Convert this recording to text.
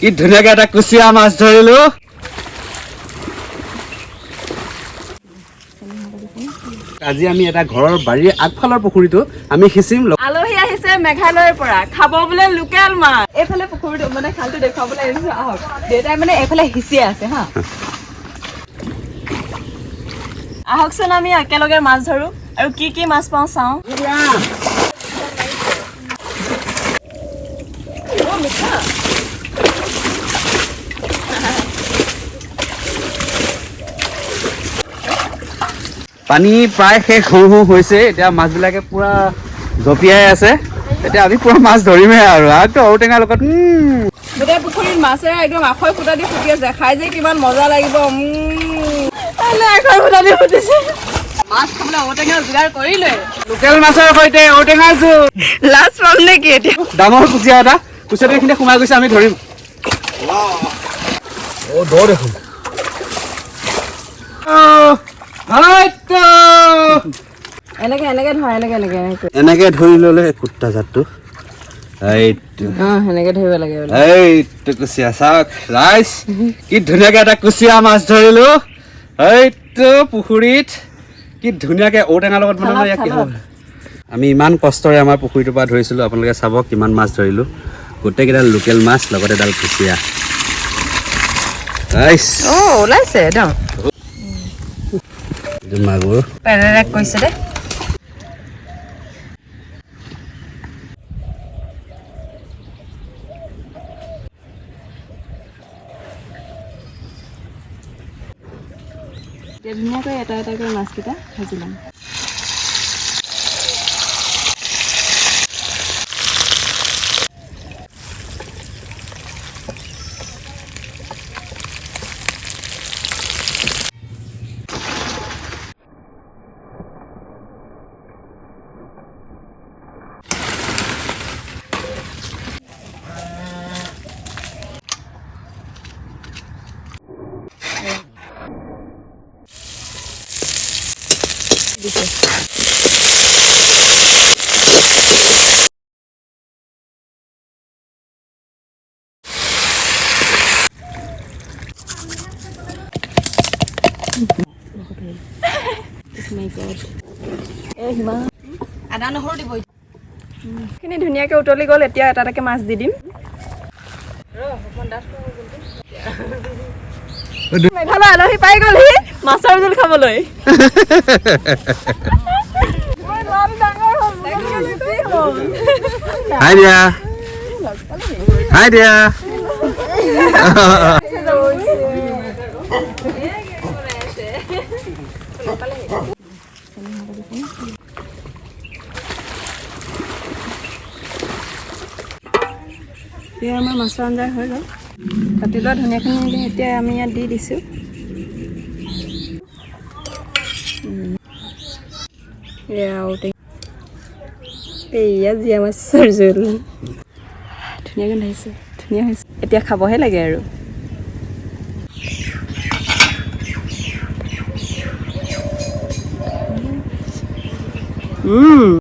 কি ধুনীয়াকে এটা কুচিয়া মাছ ধৰিলো আজি আমি এটা ঘৰৰ বাৰীৰ আগফালৰ পুখুৰীটো আমি সিঁচিম আলহী আহিছে মেঘালয়ৰ পৰা খাব বোলে লোকেল মাছ এইফালে পুখুৰীটো মানে খালটো দেখুৱাবলৈ আহিছো আহক দেউতাই মানে এইফালে সিঁচি আছে হা আহকচোন আমি একেলগে মাছ ধৰো আৰু কি কি মাছ পাওঁ চাওঁ পানী প্ৰায় শেষ হওঁ হৈছে এতিয়া মাছবিলাকে পুৰা জঁপিয়াই আছে এতিয়া আমি পুৰা মাছ ধৰিমহে আৰু ঔটেঙা লগত গোটেই পুখুৰীত মাছেৰে একদম আখৈ ফুটা দি ফুটি আছে খাই যে কিমান মজা লাগিব আখৈ ফুটা দি ফুটিছে মাছ খাবলৈ ঔটেঙা যোগাৰ কৰিলে লোকেল মাছৰ সৈতে ঔটেঙা জোল লাজ পাম নেকি এতিয়া ডাঙৰ কুচিয়া এটা কুচিয়াটো এইখিনি সোমাই গৈছে আমি ধৰিম দ দেখোন এনেকে ধৰি ললে কুত্তা জাতটো সেনেকে ধৰিব লাগে এইটো কুচিয়া চাওক ৰাইজ কি ধুনীয়াকে এটা কুচিয়া মাছ ধৰিলো এইটো পুখুৰীত কি ধুনীয়াকে ঔটেঙাৰ লগত বনালে কি হ'ব আমি ইমান কষ্টৰে আমাৰ পুখুৰীটোৰ পৰা ধৰিছিলো আপোনালোকে চাব কিমান মাছ ধৰিলো গোটেইকেইটা লোকেল মাছ লগতে এডাল কুচিয়া ওলাইছে একদম মাগুৰ পেৰেৰেক কৈছে দে ধুনীয়াকৈ এটা এটাকৈ মাছকেইটা ভাজি ল'ম খিনি ধুনীয়াকে উতলি গ'ল এতিয়া এটা এটাকে মাছ দি দিম মেঘালয় আলহী পাই গ'লহি মাছৰ জোল খাবলৈ হাই দিয়া এতিয়া আমাৰ মাছৰ আঞ্জা হৈ গ'ল কাটি লোৱা ধুনীয়াখিনি এতিয়া আমি ইয়াত দি দিছোঁ এয়া জীয়া মাছৰ জোল ধুনীয়াকৈ লাগিছে ধুনীয়া হৈছে এতিয়া খাবহে লাগে আৰু